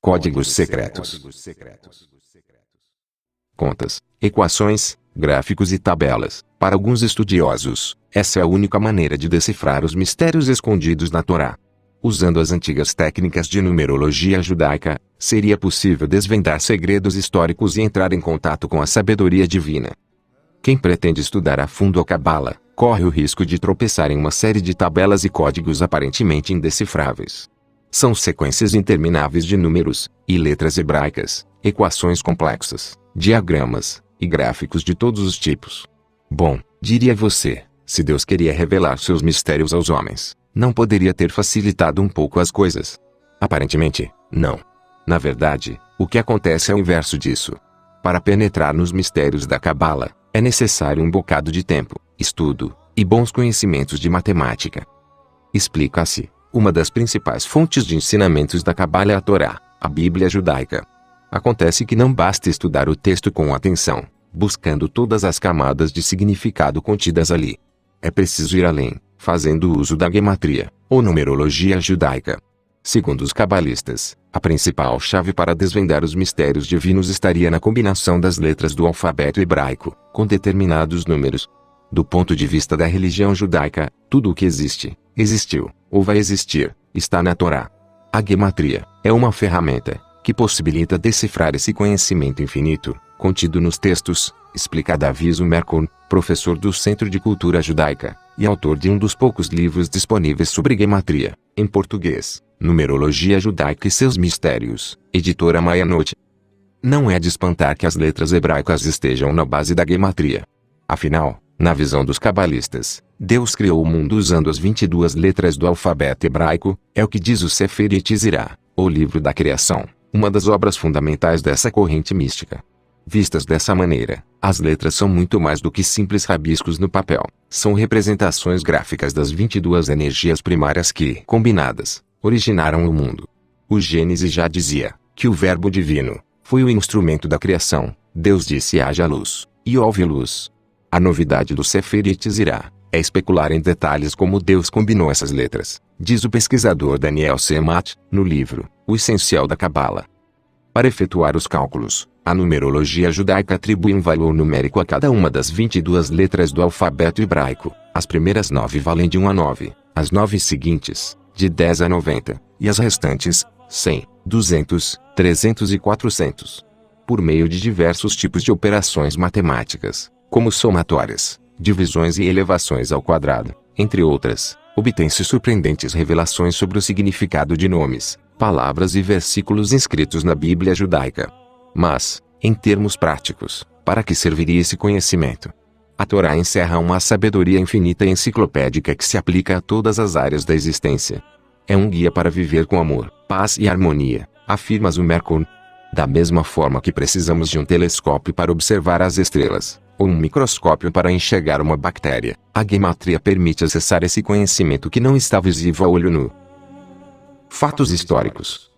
Códigos secretos. Contas, equações, gráficos e tabelas. Para alguns estudiosos, essa é a única maneira de decifrar os mistérios escondidos na Torá. Usando as antigas técnicas de numerologia judaica, seria possível desvendar segredos históricos e entrar em contato com a sabedoria divina. Quem pretende estudar a fundo a Cabala, corre o risco de tropeçar em uma série de tabelas e códigos aparentemente indecifráveis. São sequências intermináveis de números e letras hebraicas, equações complexas, diagramas e gráficos de todos os tipos. Bom, diria você, se Deus queria revelar seus mistérios aos homens, não poderia ter facilitado um pouco as coisas? Aparentemente, não. Na verdade, o que acontece é o inverso disso. Para penetrar nos mistérios da Cabala, é necessário um bocado de tempo, estudo e bons conhecimentos de matemática. Explica-se. Uma das principais fontes de ensinamentos da Cabala é a Torá, a Bíblia judaica. Acontece que não basta estudar o texto com atenção, buscando todas as camadas de significado contidas ali. É preciso ir além, fazendo uso da gematria, ou numerologia judaica. Segundo os cabalistas, a principal chave para desvendar os mistérios divinos estaria na combinação das letras do alfabeto hebraico, com determinados números. Do ponto de vista da religião judaica, tudo o que existe, existiu, ou vai existir, está na Torá. A gematria é uma ferramenta que possibilita decifrar esse conhecimento infinito, contido nos textos, explica Davi Zumerkorn, professor do Centro de Cultura Judaica, e autor de um dos poucos livros disponíveis sobre gematria, em português, Numerologia Judaica e seus Mistérios, editora Mayanote. Não é de espantar que as letras hebraicas estejam na base da gematria. Afinal, na visão dos cabalistas, Deus criou o mundo usando as 22 letras do alfabeto hebraico, é o que diz o Sefer Yetzirah, o livro da criação, uma das obras fundamentais dessa corrente mística. Vistas dessa maneira, as letras são muito mais do que simples rabiscos no papel, são representações gráficas das 22 energias primárias que, combinadas, originaram o mundo. O Gênesis já dizia que o Verbo divino foi o instrumento da criação. Deus disse haja luz, e houve luz. A novidade do Sefer Yetzirah é especular em detalhes como Deus combinou essas letras, diz o pesquisador Daniel Semat, no livro O Essencial da Cabala. Para efetuar os cálculos, a numerologia judaica atribui um valor numérico a cada uma das 22 letras do alfabeto hebraico. As primeiras 9 valem de 1 a 9, as 9 seguintes, de 10 a 90, e as restantes, 100, 200, 300 e 400. Por meio de diversos tipos de operações matemáticas, como somatórias, divisões e elevações ao quadrado, entre outras, obtém-se surpreendentes revelações sobre o significado de nomes, palavras e versículos inscritos na Bíblia judaica. Mas, em termos práticos, para que serviria esse conhecimento? A Torá encerra uma sabedoria infinita e enciclopédica que se aplica a todas as áreas da existência. É um guia para viver com amor, paz e harmonia, afirma Zumerkorn. Da mesma forma que precisamos de um telescópio para observar as estrelas, ou um microscópio para enxergar uma bactéria, a gematria permite acessar esse conhecimento que não está visível a olho nu. Fatos históricos.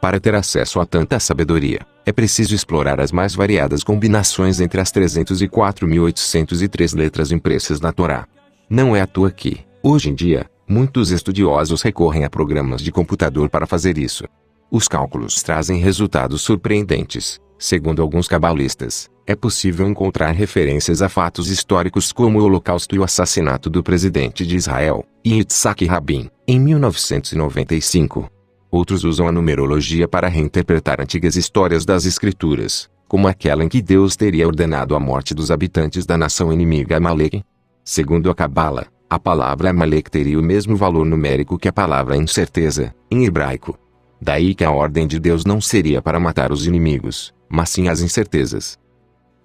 Para ter acesso a tanta sabedoria, é preciso explorar as mais variadas combinações entre as 304.803 letras impressas na Torá. Não é à toa que, hoje em dia, muitos estudiosos recorrem a programas de computador para fazer isso. Os cálculos trazem resultados surpreendentes. Segundo alguns cabalistas, é possível encontrar referências a fatos históricos como o Holocausto e o assassinato do presidente de Israel, Yitzhak Rabin, em 1995. Outros usam a numerologia para reinterpretar antigas histórias das Escrituras, como aquela em que Deus teria ordenado a morte dos habitantes da nação inimiga Amaleque. Segundo a Cabala, a palavra Amaleque teria o mesmo valor numérico que a palavra incerteza, em hebraico. Daí que a ordem de Deus não seria para matar os inimigos, mas sim as incertezas.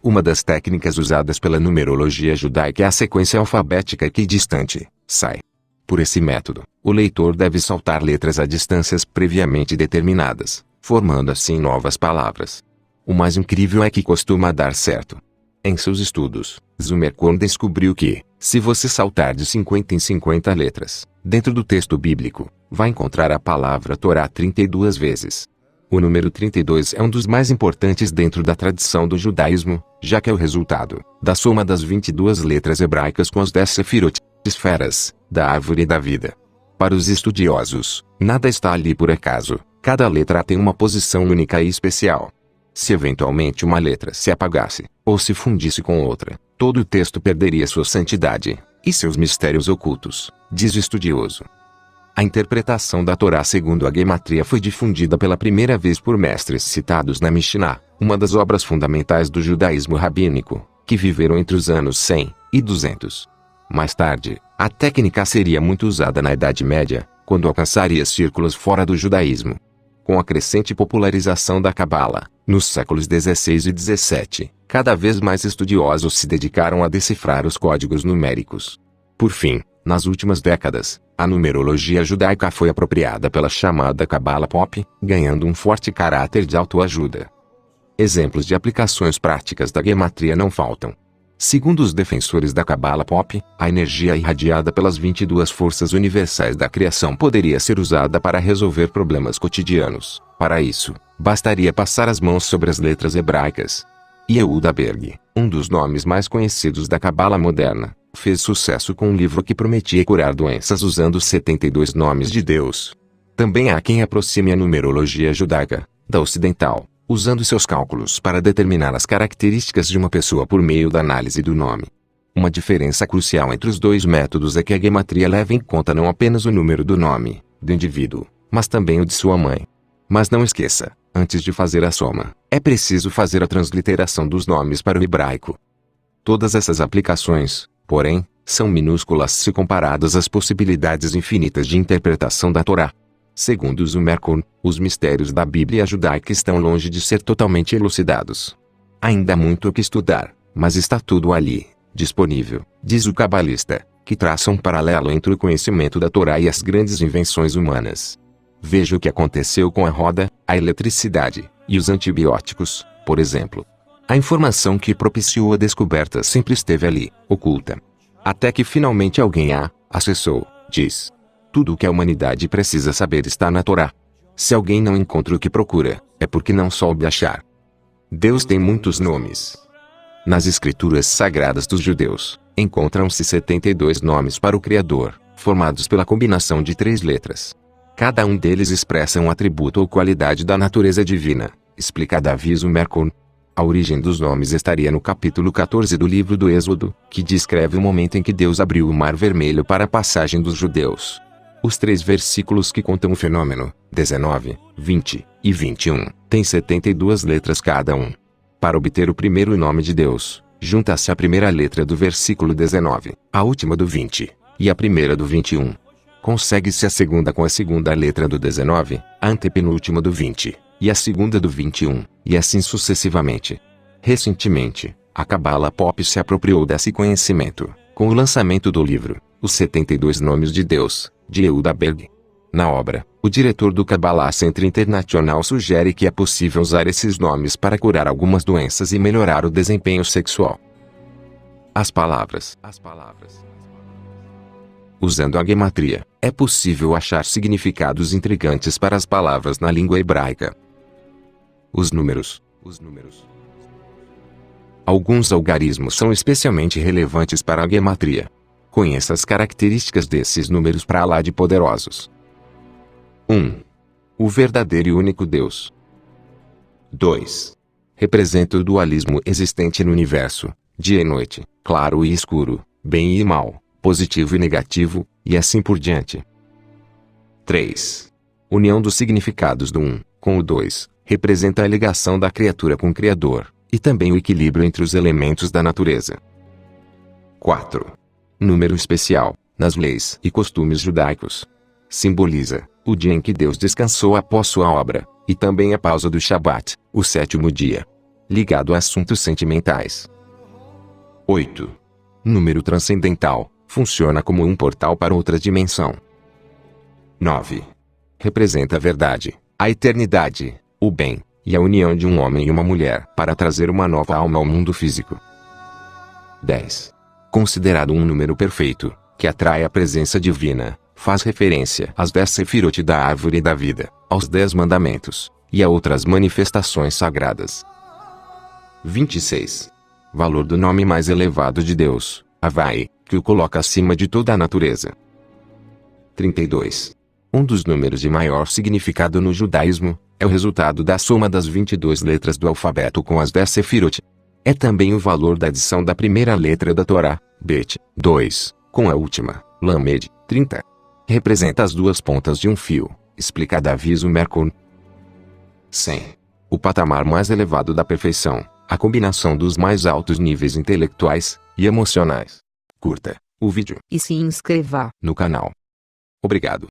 Uma das técnicas usadas pela numerologia judaica é a sequência alfabética equidistante, SAI. Por esse método, o leitor deve saltar letras a distâncias previamente determinadas, formando assim novas palavras. O mais incrível é que costuma dar certo. Em seus estudos, Zumerkorn descobriu que, se você saltar de 50 em 50 letras, dentro do texto bíblico, vai encontrar a palavra Torá 32 vezes. O número 32 é um dos mais importantes dentro da tradição do judaísmo, já que é o resultado da soma das 22 letras hebraicas com as 10 sefirot, esferas, da árvore da vida. Para os estudiosos, nada está ali por acaso. Cada letra tem uma posição única e especial. Se eventualmente uma letra se apagasse, ou se fundisse com outra, todo o texto perderia sua santidade e seus mistérios ocultos, diz o estudioso. A interpretação da Torá segundo a Gematria foi difundida pela primeira vez por mestres citados na Mishnah, uma das obras fundamentais do judaísmo rabínico, que viveram entre os anos 100 e 200. Mais tarde, a técnica seria muito usada na Idade Média, quando alcançaria círculos fora do judaísmo. Com a crescente popularização da Cabala, nos séculos 16 e 17, cada vez mais estudiosos se dedicaram a decifrar os códigos numéricos. Por fim, nas últimas décadas, a numerologia judaica foi apropriada pela chamada Cabala Pop, ganhando um forte caráter de autoajuda. Exemplos de aplicações práticas da gematria não faltam. Segundo os defensores da Cabala Pop, a energia irradiada pelas 22 forças universais da criação poderia ser usada para resolver problemas cotidianos. Para isso, bastaria passar as mãos sobre as letras hebraicas. Yehuda Berg, um dos nomes mais conhecidos da Cabala moderna, fez sucesso com um livro que prometia curar doenças usando os 72 nomes de Deus. Também há quem aproxime a numerologia judaica da ocidental, usando seus cálculos para determinar as características de uma pessoa por meio da análise do nome. Uma diferença crucial entre os dois métodos é que a gematria leva em conta não apenas o número do nome do indivíduo, mas também o de sua mãe. Mas não esqueça, antes de fazer a soma, é preciso fazer a transliteração dos nomes para o hebraico. Todas essas aplicações, porém, são minúsculas se comparadas às possibilidades infinitas de interpretação da Torá. Segundo Zumerkorn, os mistérios da Bíblia judaica estão longe de ser totalmente elucidados. Ainda há muito o que estudar, mas está tudo ali, disponível, diz o cabalista, que traça um paralelo entre o conhecimento da Torá e as grandes invenções humanas. Veja o que aconteceu com a roda, a eletricidade e os antibióticos, por exemplo. A informação que propiciou a descoberta sempre esteve ali, oculta. Até que finalmente alguém a acessou, diz. Tudo o que a humanidade precisa saber está na Torá. Se alguém não encontra o que procura, é porque não soube achar. Deus tem muitos nomes. Nas escrituras sagradas dos judeus, encontram-se 72 nomes para o Criador, formados pela combinação de 3 letras. Cada um deles expressa um atributo ou qualidade da natureza divina, explica Davi Zumerkorn. A origem dos nomes estaria no capítulo 14 do livro do Êxodo, que descreve o momento em que Deus abriu o Mar Vermelho para a passagem dos judeus. Os 3 versículos que contam o fenômeno, 19, 20 e 21, têm 72 letras cada um. Para obter o primeiro nome de Deus, junta-se a primeira letra do versículo 19, a última do 20, e a primeira do 21. Consegue-se a segunda com a segunda letra do 19, a antepenúltima do 20, e a segunda do 21, e assim sucessivamente. Recentemente, a Cabala Pop se apropriou desse conhecimento, com o lançamento do livro, Os 72 Nomes de Deus, de Yehuda Berg. Na obra, o diretor do Kabbalah Center International sugere que é possível usar esses nomes para curar algumas doenças e melhorar o desempenho sexual. As palavras. Usando a gematria, é possível achar significados intrigantes para as palavras na língua hebraica. Os números. Alguns algarismos são especialmente relevantes para a gematria. Conheça as características desses números para lá de poderosos. 1. O verdadeiro e único Deus. 2. Representa o dualismo existente no universo, dia e noite, claro e escuro, bem e mal, positivo e negativo, e assim por diante. 3. União dos significados do 1 com o 2, representa a ligação da criatura com o Criador, e também o equilíbrio entre os elementos da natureza. 4. Número especial, nas leis e costumes judaicos. Simboliza o dia em que Deus descansou após sua obra, e também a pausa do Shabat, o 7º dia. Ligado a assuntos sentimentais. 8. Número transcendental, funciona como um portal para outra dimensão. 9. Representa a verdade, a eternidade, o bem, e a união de um homem e uma mulher para trazer uma nova alma ao mundo físico. 10. Considerado um número perfeito, que atrai a presença divina, faz referência às 10 sefirot da árvore da vida, aos 10 mandamentos, e a outras manifestações sagradas. 26. Valor do nome mais elevado de Deus, Havai, que o coloca acima de toda a natureza. 32. Um dos números de maior significado no judaísmo é o resultado da soma das 22 letras do alfabeto com as 10 sefirot. É também o valor da adição da primeira letra da Torá, Bet, 2, com a última, Lamed, 30. Representa as duas pontas de um fio, explica Davi Zumerkon. 100. O patamar mais elevado da perfeição, a combinação dos mais altos níveis intelectuais e emocionais. Curta o vídeo e se inscreva no canal. Obrigado.